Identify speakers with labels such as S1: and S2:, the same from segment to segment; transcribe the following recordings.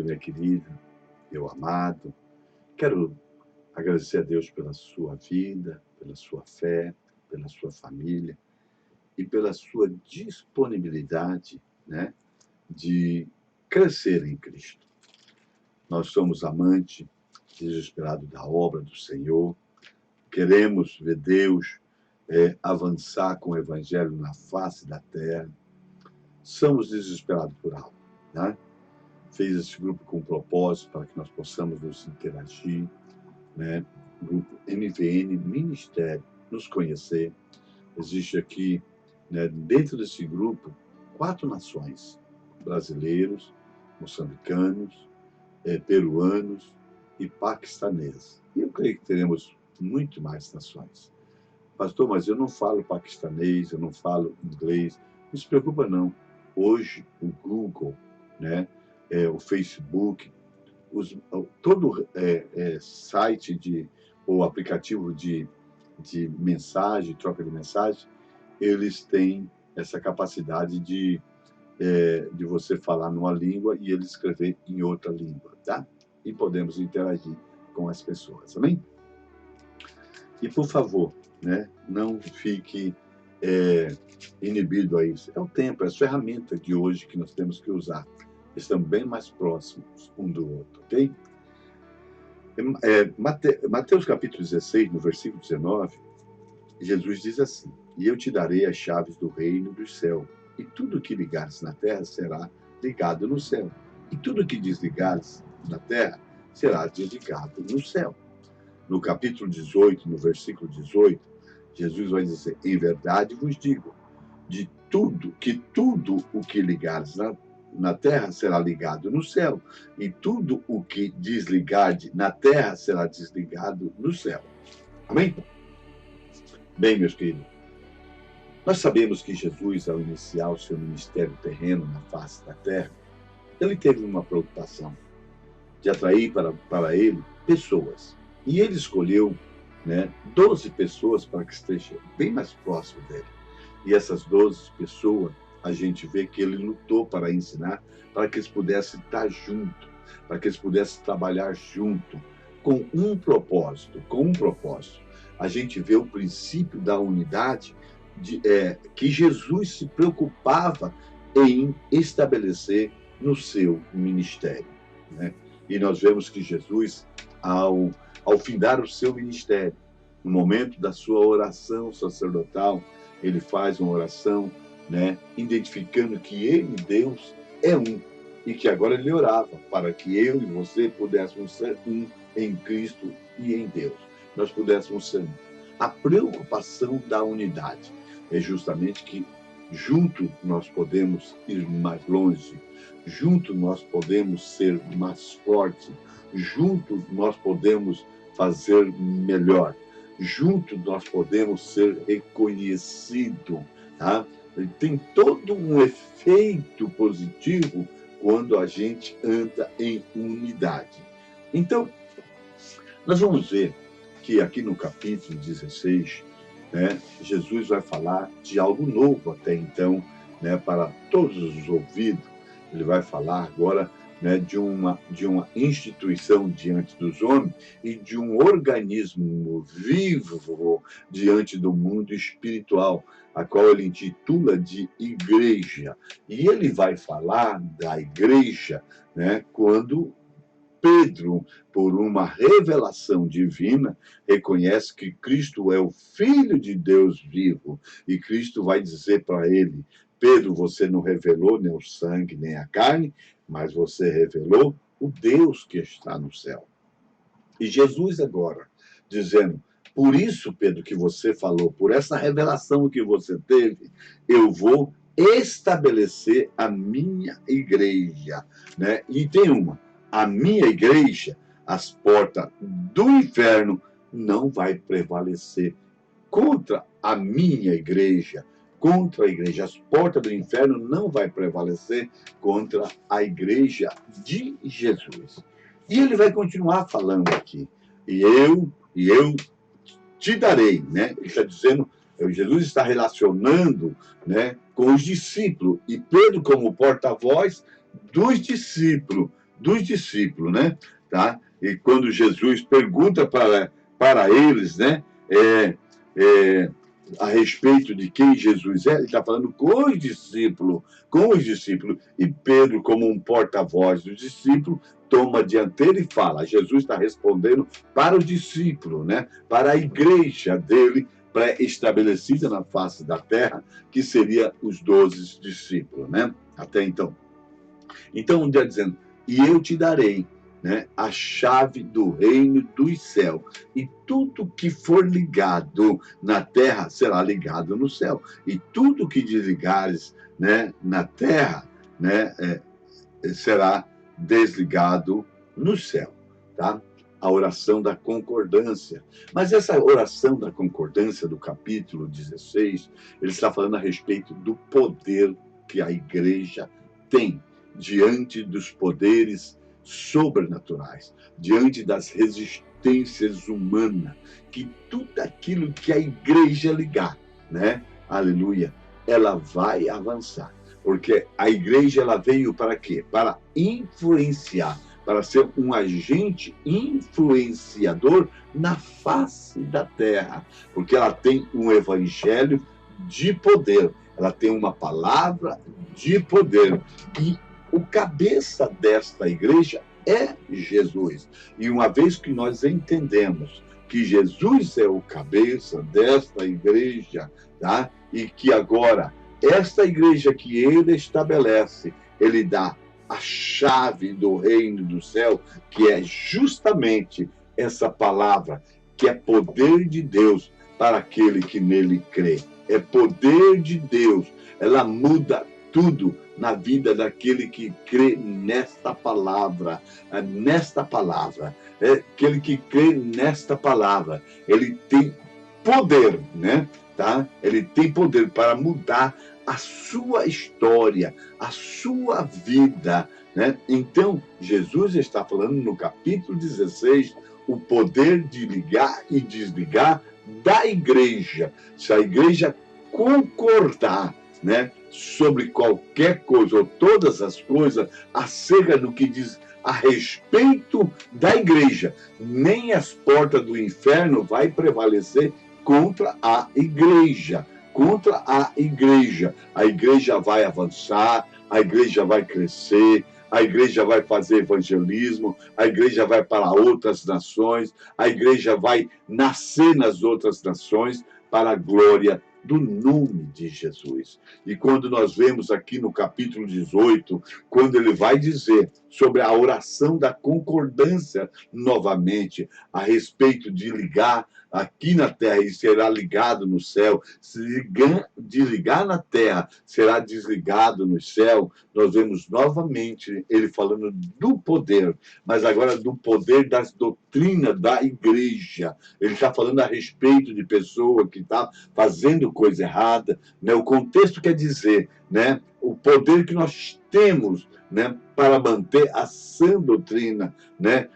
S1: minha querida, meu amado. Quero agradecer a Deus pela sua vida, pela sua fé, pela sua família e pela sua disponibilidade, né, de crescer em Cristo. Nós somos amantes, desesperados da obra do Senhor, queremos ver Deus avançar com o Evangelho na face da terra. Somos desesperados por algo, né? Fez esse grupo com um propósito para que nós possamos nos interagir, né? Grupo MVN Ministério, nos conhecer. Existe aqui, né, dentro desse grupo, 4 nações: brasileiros, moçambicanos, peruanos e paquistaneses. E eu creio que teremos muito mais nações. Pastor, mas eu não falo paquistanês, eu não falo inglês. Não se preocupa, não. Hoje, o Google, né, o Facebook, todo site ou aplicativo de mensagem, troca de mensagem, eles têm essa capacidade de você falar numa língua e ele escrever em outra língua, tá? E podemos interagir com as pessoas, amém? E, por favor, né, não fique inibido a isso. É o tempo, é as ferramentas de hoje que nós temos que usar. Estamos bem mais próximos um do outro, ok? Mateus capítulo 16, no versículo 19, Jesus diz assim: e eu te darei as chaves do reino do céu, e tudo que ligares na terra será ligado no céu, e tudo que desligares na terra será desligado no céu. No capítulo 18, no versículo 18, Jesus vai dizer: em verdade vos digo, tudo o que ligares na terra será ligado no céu, e tudo o que desligardes na terra será desligado no céu. Amém? Bem, meus queridos, nós sabemos que Jesus, ao iniciar o seu ministério terreno na face da terra, ele teve uma preocupação de atrair para ele pessoas. E ele escolheu, né, 12 pessoas para que estejam bem mais próximo dele. E essas 12 pessoas, a gente vê que ele lutou para ensinar, para que eles pudessem estar juntos, para que eles pudessem trabalhar junto, com um propósito. A gente vê o princípio da unidade, que Jesus se preocupava em estabelecer no seu ministério, né? E nós vemos que Jesus, ao findar o seu ministério, no momento da sua oração sacerdotal, ele faz uma oração, né, identificando que ele, Deus, é um, e que agora ele orava para que eu e você pudéssemos ser um em Cristo e em Deus. Nós pudéssemos ser um. A preocupação da unidade é justamente que junto nós podemos ir mais longe, junto nós podemos ser mais fortes, junto nós podemos fazer melhor, junto nós podemos ser reconhecidos, tá? Tem todo um efeito positivo quando a gente anda em unidade. Então, nós vamos ver que aqui no capítulo 16, né, Jesus vai falar de algo novo até então, né, para todos os ouvidos. Ele vai falar agora, né, de uma instituição diante dos homens e de um organismo vivo diante do mundo espiritual, a qual ele intitula de igreja. E ele vai falar da igreja, né, quando Pedro, por uma revelação divina, reconhece que Cristo é o Filho de Deus vivo. E Cristo vai dizer para ele: Pedro, você não revelou nem o sangue, nem a carne, mas você revelou o Deus que está no céu. E Jesus agora, dizendo: por isso, Pedro, que você falou, por essa revelação que você teve, eu vou estabelecer a minha igreja, né? E tem a minha igreja, as portas do inferno não vai prevalecer contra a minha igreja, contra a igreja. As portas do inferno não vai prevalecer contra a igreja de Jesus. E ele vai continuar falando aqui. E eu te darei, né? Ele está dizendo, Jesus está relacionando, né, com os discípulos. E Pedro, como porta-voz dos discípulos, dos discípulos, né? Tá? E quando Jesus pergunta para eles, né? A respeito de quem Jesus é, ele está falando com os discípulos, e Pedro, como um porta-voz do discípulo, toma a dianteira e fala. Jesus está respondendo para o discípulo, né? Para a igreja dele, pré-estabelecida na face da terra, que seria os 12 discípulos, né? Até então. Então, um dia dizendo, e eu te darei, né, a chave do reino dos céus, e tudo que for ligado na terra será ligado no céu, e tudo que desligares, né, na terra, né, será desligado no céu, tá? A oração da concordância. Mas essa oração da concordância do capítulo 16, ele está falando a respeito do poder que a igreja tem diante dos poderes sobrenaturais, diante das resistências humanas, que tudo aquilo que a igreja ligar, né? Aleluia, ela vai avançar. Porque a igreja, ela veio para quê? Para influenciar, para ser um agente influenciador na face da terra. Porque ela tem um evangelho de poder, ela tem uma palavra de poder. E o cabeça desta igreja é Jesus. E uma vez que nós entendemos que Jesus é o cabeça desta igreja, tá? E que agora esta igreja que ele estabelece, ele dá a chave do reino do céu, que é justamente essa palavra, que é poder de Deus para aquele que nele crê. É poder de Deus. Ela muda tudo na vida daquele que crê nesta palavra, aquele que crê nesta palavra, ele tem poder, né? Tá? Ele tem poder para mudar a sua história, a sua vida, né? Então, Jesus está falando no capítulo 16 o poder de ligar e desligar da igreja. Se a igreja concordar, né, sobre qualquer coisa ou todas as coisas acerca do que diz a respeito da igreja, nem as portas do inferno vai prevalecer contra a igreja. Contra a igreja vai avançar, a igreja vai crescer, a igreja vai fazer evangelismo, a igreja vai para outras nações, a igreja vai nascer nas outras nações para a glória do nome de Jesus. E quando nós vemos aqui no capítulo 18, quando ele vai dizer sobre a oração da concordância novamente, a respeito de ligar aqui na terra e será ligado no céu, se desligar na terra, será desligado no céu, nós vemos novamente ele falando do poder, mas agora do poder das doutrinas da igreja. Ele está falando a respeito de pessoa que está fazendo coisa errada, né? O contexto quer dizer, né, o poder que nós temos, né, para manter a sã doutrina, né,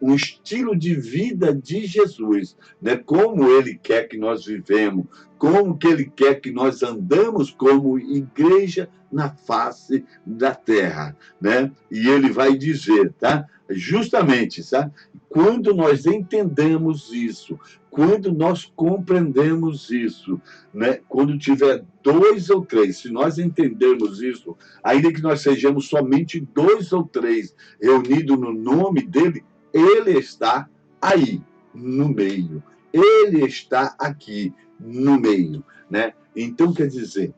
S1: um estilo de vida de Jesus, né, como ele quer que nós vivemos, como que ele quer que nós andamos como igreja na face da terra, né? E ele vai dizer, tá? Justamente, sabe? Quando nós entendemos isso, quando nós compreendemos isso, né? Quando tiver 2 ou 3, se nós entendermos isso, ainda que nós sejamos somente 2 ou 3 reunidos no nome dele, ele está aí, no meio. Ele está aqui, no meio, né? Então, quer dizer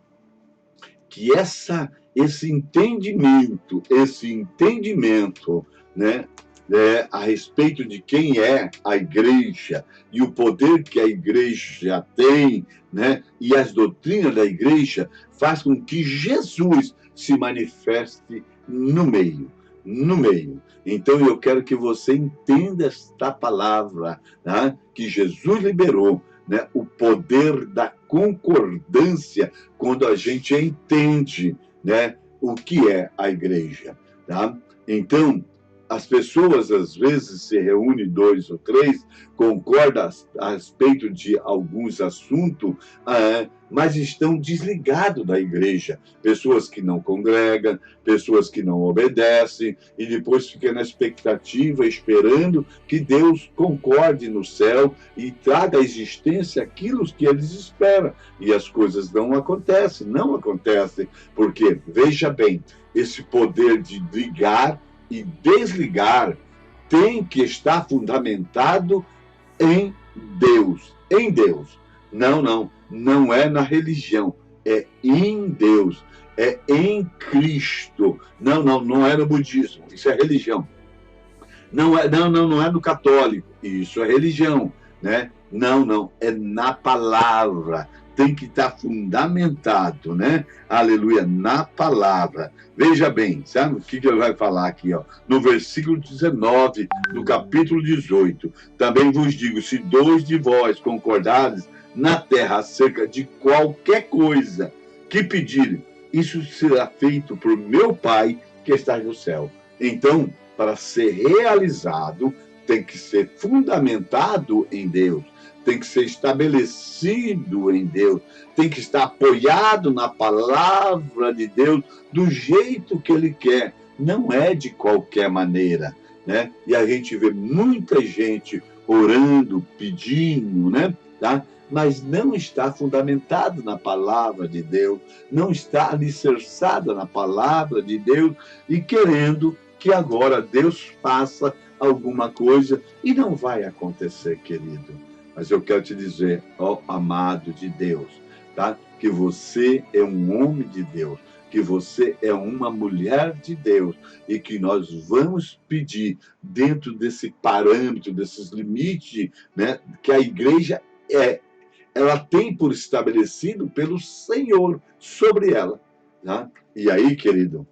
S1: que esse entendimento, né, a respeito de quem é a igreja e o poder que a igreja tem, né, e as doutrinas da igreja, faz com que Jesus se manifeste no meio. Então, eu quero que você entenda esta palavra, né, que Jesus liberou, né, o poder da concordância, quando a gente entende, né, o que é a igreja. Tá? Então, as pessoas, às vezes, se reúnem 2 ou 3, concordam a respeito de alguns assuntos, mas estão desligados da igreja. Pessoas que não congregam, pessoas que não obedecem, e depois ficam na expectativa, esperando que Deus concorde no céu e traga à existência aquilo que eles esperam. E as coisas não acontecem, porque, veja bem, esse poder de ligar e desligar tem que estar fundamentado em Deus. Em Deus. Não é na religião. É em Deus. É em Cristo. Não é no budismo. Isso é religião. Não é no católico. Isso é religião, né? Não. É na palavra. Tem que estar fundamentado, né? Aleluia, na palavra. Veja bem, sabe o que ele vai falar aqui, ó? No versículo 19, do capítulo 18. Também vos digo, se 2 de vós concordares na terra acerca de qualquer coisa que pedirem, isso será feito por meu Pai que está no céu. Então, para ser realizado, tem que ser fundamentado em Deus. Tem que ser estabelecido em Deus, tem que estar apoiado na palavra de Deus do jeito que Ele quer, não é de qualquer maneira, né? E a gente vê muita gente orando, pedindo, né? Tá? Mas não está fundamentado na palavra de Deus, não está alicerçada na palavra de Deus e querendo que agora Deus faça alguma coisa e não vai acontecer, querido. Mas eu quero te dizer, ó amado de Deus, tá? Que você é um homem de Deus, que você é uma mulher de Deus e que nós vamos pedir dentro desse parâmetro, desses limites, né? Que a igreja ela tem por estabelecido pelo Senhor sobre ela, tá? E aí, querido,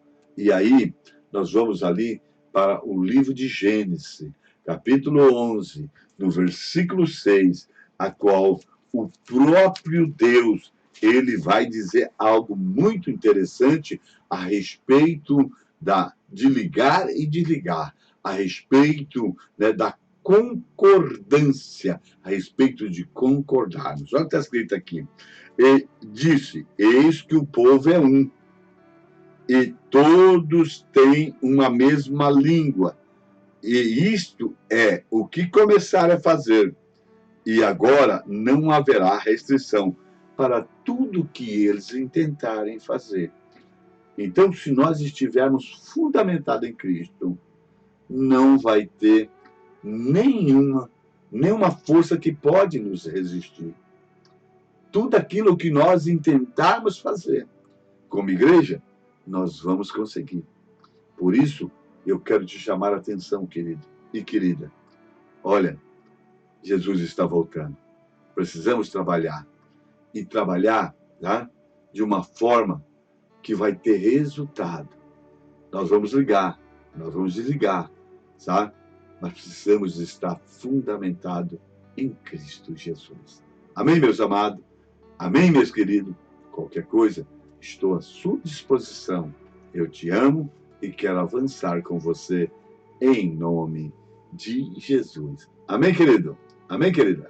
S1: nós vamos ali para o livro de Gênesis, capítulo 11, no versículo 6, a qual o próprio Deus, ele vai dizer algo muito interessante a respeito de ligar e desligar, a respeito, né, da concordância, a respeito de concordarmos. Olha o que está escrito aqui. E disse, eis que o povo é um, e todos têm uma mesma língua. E isto é o que começaram a fazer. E agora não haverá restrição para tudo que eles intentarem fazer. Então, se nós estivermos fundamentados em Cristo, não vai ter nenhuma força que pode nos resistir. Tudo aquilo que nós intentarmos fazer como igreja, nós vamos conseguir. Por isso, eu quero te chamar a atenção, querido e querida. Olha, Jesus está voltando. Precisamos trabalhar. E trabalhar, tá? De uma forma que vai ter resultado. Nós vamos ligar, nós vamos desligar, sabe? Mas precisamos estar fundamentados em Cristo Jesus. Amém, meus amados? Amém, meus queridos? Qualquer coisa, estou à sua disposição. Eu te amo e quero avançar com você em nome de Jesus. Amém, querido? Amém, querida?